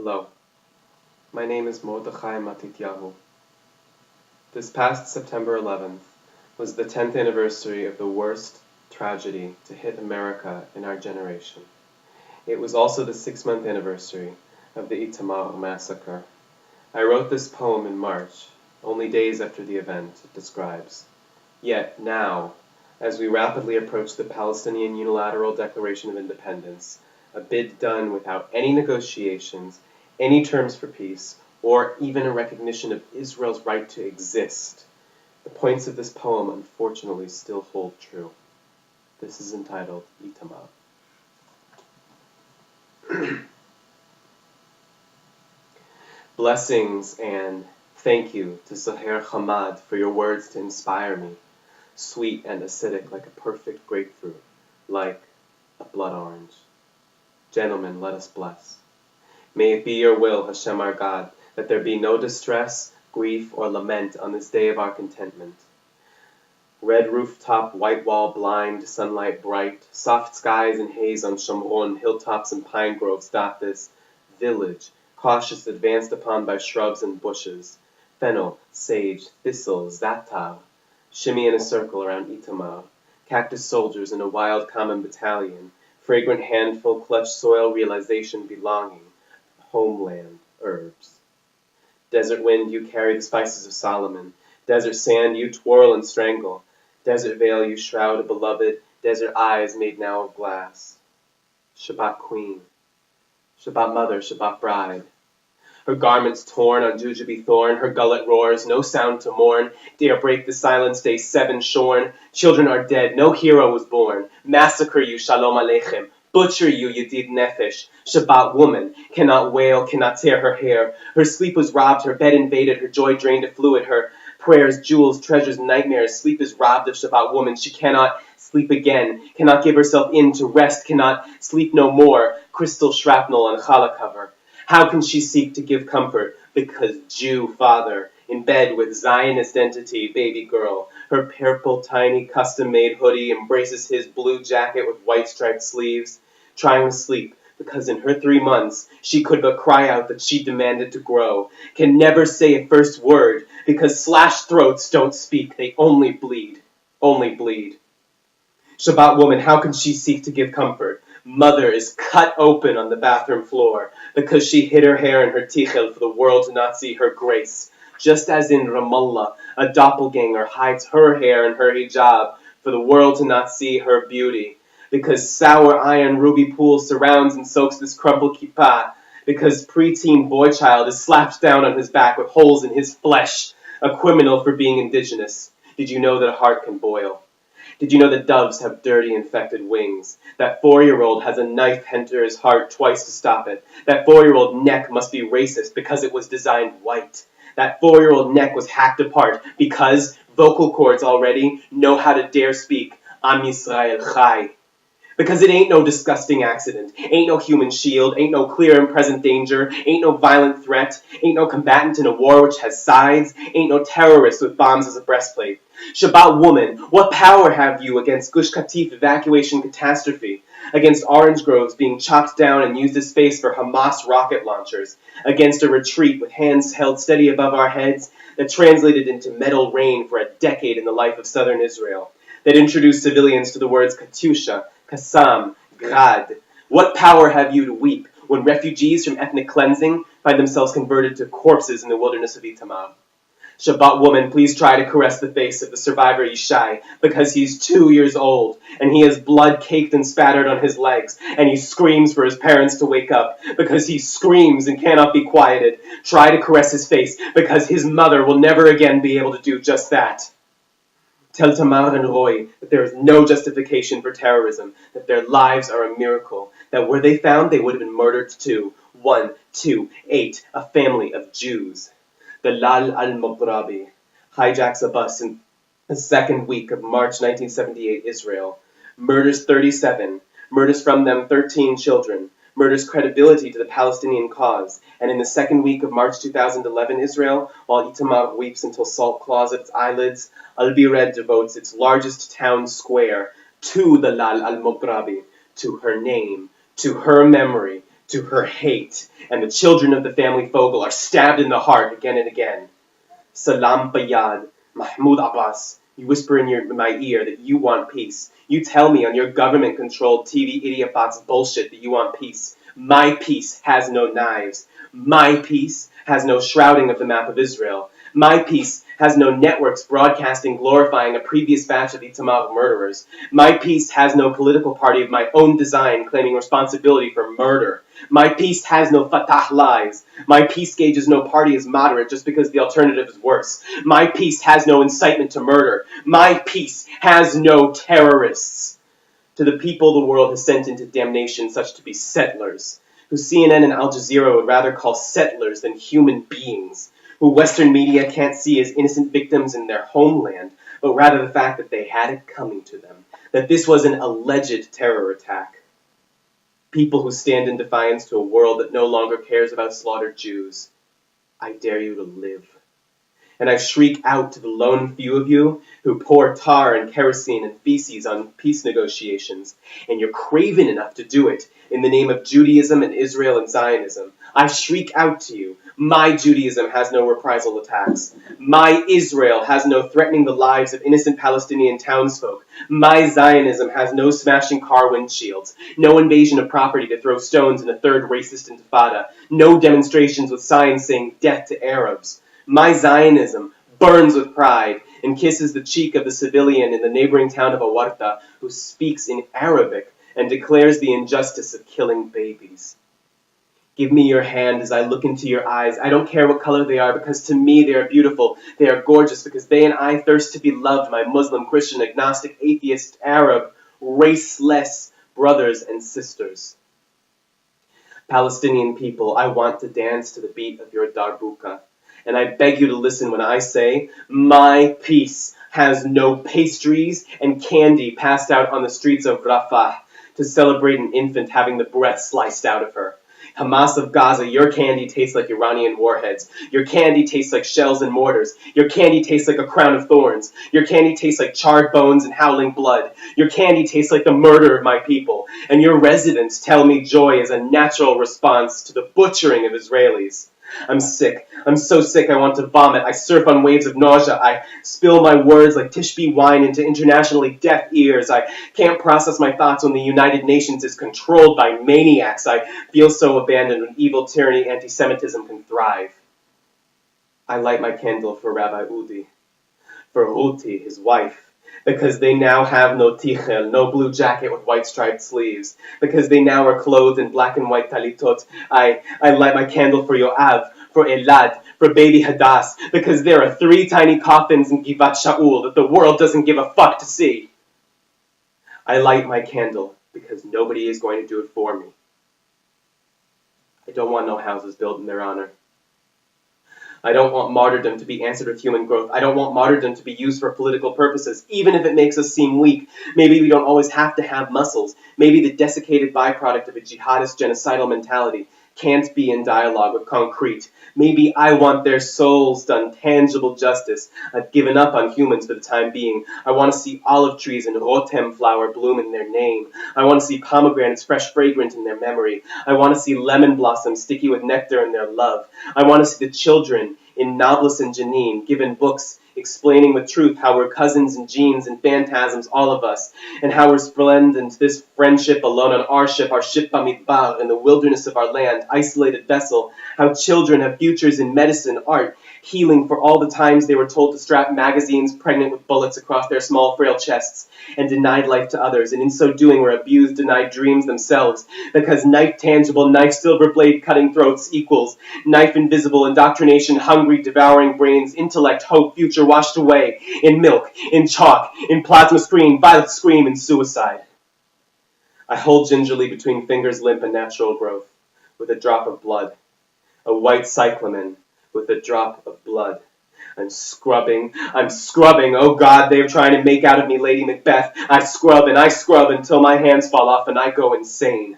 Hello, my name is Mordekhai Matityahu. This past September 11th was the 10th anniversary of the worst tragedy to hit America in our generation. It was also the 6-month anniversary of the Itamar massacre. I wrote this poem in March, only days after the event it describes. Yet now, as we rapidly approach the Palestinian unilateral declaration of independence, a bid done without any negotiations, any terms for peace, or even a recognition of Israel's right to exist, the points of this poem unfortunately still hold true. This is entitled Itamar. Blessings and thank you to Zohair Hamad for your words to inspire me, sweet and acidic like a perfect grapefruit, like a blood orange. Gentlemen, let us bless. May it be your will, Hashem our God, that there be no distress, grief, or lament on this day of our contentment. Red rooftop, white wall blind, sunlight bright, soft skies and haze on Shomron, hilltops and pine groves dot this village, cautious advanced upon by shrubs and bushes, fennel, sage, thistle, zatar, shimmy in a circle around Itamar, cactus soldiers in a wild common battalion, fragrant handful clutch soil realization belonging, homeland, herbs. Desert wind, you carry the spices of Solomon. Desert sand, you twirl and strangle. Desert veil, you shroud a beloved. Desert eyes made now of glass. Shabbat queen. Shabbat mother, Shabbat bride. Her garments torn on jujube thorn, her gullet roars, no sound to mourn. Dare break the silence, day 7 shorn. Children are dead, no hero was born. Massacre you, shalom aleichem. Butcher you, Yedid Nefesh. Shabbat woman, cannot wail, cannot tear her hair. Her sleep was robbed, her bed invaded, her joy drained of fluid. Her prayers, jewels, treasures, nightmares. Sleep is robbed of Shabbat woman. She cannot sleep again, cannot give herself in to rest, cannot sleep no more. Crystal shrapnel on challah cover. How can she seek to give comfort? Because Jew father, in bed with Zionist entity, baby girl. Her purple, tiny, custom-made hoodie embraces his blue jacket with white striped sleeves, trying to sleep, because in her 3 months, she could but cry out that she demanded to grow, can never say a first word, because slashed throats don't speak, they only bleed. Only bleed. Shabbat woman, how can she seek to give comfort? Mother is cut open on the bathroom floor because she hid her hair in her tichel for the world to not see her grace. Just as in Ramallah, a doppelganger hides her hair in her hijab for the world to not see her beauty. Because sour iron ruby pool surrounds and soaks this crumpled kippah. Because preteen boy child is slapped down on his back with holes in his flesh, a criminal for being indigenous. Did you know that a heart can boil? Did you know that doves have dirty, infected wings? That 4-year-old has a knife enter his heart twice to stop it. That 4-year-old neck must be racist because it was designed white. That 4-year-old neck was hacked apart because vocal cords already know how to dare speak Am Yisrael Chai. Because it ain't no disgusting accident, ain't no human shield, ain't no clear and present danger, ain't no violent threat, ain't no combatant in a war which has sides, ain't no terrorist with bombs as a breastplate. Shabbat woman, what power have you against Gush Katif evacuation catastrophe, against orange groves being chopped down and used as space for Hamas rocket launchers, against a retreat with hands held steady above our heads that translated into metal rain for a decade in the life of southern Israel, that introduced civilians to the words Katyusha, Qassam, Grad. What power have you to weep when refugees from ethnic cleansing find themselves converted to corpses in the wilderness of Itamar? Shabbat woman, please try to caress the face of the survivor Yishai, because he's 2 years old, and he has blood caked and spattered on his legs, and he screams for his parents to wake up, because he screams and cannot be quieted. Try to caress his face, because his mother will never again be able to do just that. Tell Tamar and Roy that there is no justification for terrorism, that their lives are a miracle, that were they found, they would have been murdered too. 1, 2, 8, a family of Jews. The Lal al-Mughrabi hijacks a bus in the second week of March 1978 Israel, murders 37, murders from them 13 children, murders credibility to the Palestinian cause, and in the second week of March 2011 Israel, while Itamar weeps until salt claws at its eyelids, Al-Bired devotes its largest town square to the Lal al-Mughrabi, to her name, to her memory, to her hate, and the children of the family Fogel are stabbed in the heart again and again. Salam Fayyad, Mahmoud Abbas, you whisper in my ear that you want peace. You tell me on your government-controlled TV idiot box bullshit that you want peace. My peace has no knives. My peace has no shrouding of the map of Israel. My peace has no networks broadcasting glorifying a previous batch of Itamar murderers. My peace has no political party of my own design claiming responsibility for murder. My peace has no Fatah lies. My peace gauges no party as moderate just because the alternative is worse. My peace has no incitement to murder. My peace has no terrorists. To the people the world has sent into damnation such to be settlers, who CNN and Al Jazeera would rather call settlers than human beings, who Western media can't see as innocent victims in their homeland, but rather the fact that they had it coming to them, that this was an alleged terror attack. People who stand in defiance to a world that no longer cares about slaughtered Jews. I dare you to live. And I shriek out to the lone few of you who pour tar and kerosene and feces on peace negotiations, and you're craven enough to do it in the name of Judaism and Israel and Zionism. I shriek out to you, my Judaism has no reprisal attacks. My Israel has no threatening the lives of innocent Palestinian townsfolk. My Zionism has no smashing car windshields, no invasion of property to throw stones in a third racist intifada, no demonstrations with signs saying death to Arabs. My Zionism burns with pride and kisses the cheek of the civilian in the neighboring town of Awarta who speaks in Arabic and declares the injustice of killing babies. Give me your hand as I look into your eyes. I don't care what color they are, because to me they are beautiful. They are gorgeous because they and I thirst to be loved, my Muslim, Christian, agnostic, atheist, Arab, raceless brothers and sisters. Palestinian people, I want to dance to the beat of your darbuka. And I beg you to listen when I say, my peace has no pastries and candy passed out on the streets of Rafah to celebrate an infant having the breath sliced out of her. Hamas of Gaza, your candy tastes like Iranian warheads. Your candy tastes like shells and mortars. Your candy tastes like a crown of thorns. Your candy tastes like charred bones and howling blood. Your candy tastes like the murder of my people. And your residents tell me joy is a natural response to the butchering of Israelis. I'm sick. I'm so sick I want to vomit. I surf on waves of nausea. I spill my words like Tishbe wine into internationally deaf ears. I can't process my thoughts when the United Nations is controlled by maniacs. I feel so abandoned when evil tyranny anti-Semitism can thrive. I light my candle for Rabbi Udi, for Ruti, his wife, because they now have no tichel, no blue jacket with white striped sleeves, because they now are clothed in black and white talitot. I light my candle for Yoav, for Elad, for baby Hadass, because there are 3 tiny coffins in Givat Shaul that the world doesn't give a fuck to see. I light my candle because nobody is going to do it for me. I don't want no houses built in their honor. I don't want martyrdom to be answered with human growth. I don't want martyrdom to be used for political purposes, even if it makes us seem weak. Maybe we don't always have to have muscles. Maybe the desiccated byproduct of a jihadist genocidal mentality can't be in dialogue with concrete. Maybe I want their souls done tangible justice. I've given up on humans for the time being. I want to see olive trees and rotem flower bloom in their name. I want to see pomegranates fresh fragrant in their memory. I want to see lemon blossoms sticky with nectar in their love. I want to see the children in Nablus and Janine given books explaining with truth how we're cousins and genes and phantasms, all of us, and how we're splendid this friendship alone on our ship Bamidbar, in the wilderness of our land, isolated vessel, how children have futures in medicine, art, healing for all the times they were told to strap magazines pregnant with bullets across their small, frail chests, and denied life to others, and in so doing were abused, denied dreams themselves, because knife tangible, knife silver blade cutting throats equals knife invisible, indoctrination, hungry, devouring brains, intellect, hope, future washed away, in milk, in chalk, in plasma screen, violet scream, and suicide. I hold gingerly between fingers limp and natural growth, with a drop of blood, a white cyclamen with a drop of blood. I'm scrubbing, oh God, they're trying to make out of me Lady Macbeth. I scrub until my hands fall off and I go insane.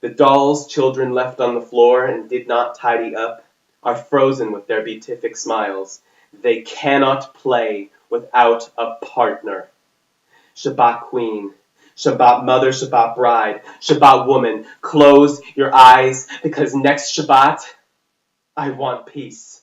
The dolls children left on the floor and did not tidy up are frozen with their beatific smiles. They cannot play without a partner. Shabbat Queen, Shabbat mother, Shabbat bride, Shabbat woman, close your eyes because next Shabbat I want peace.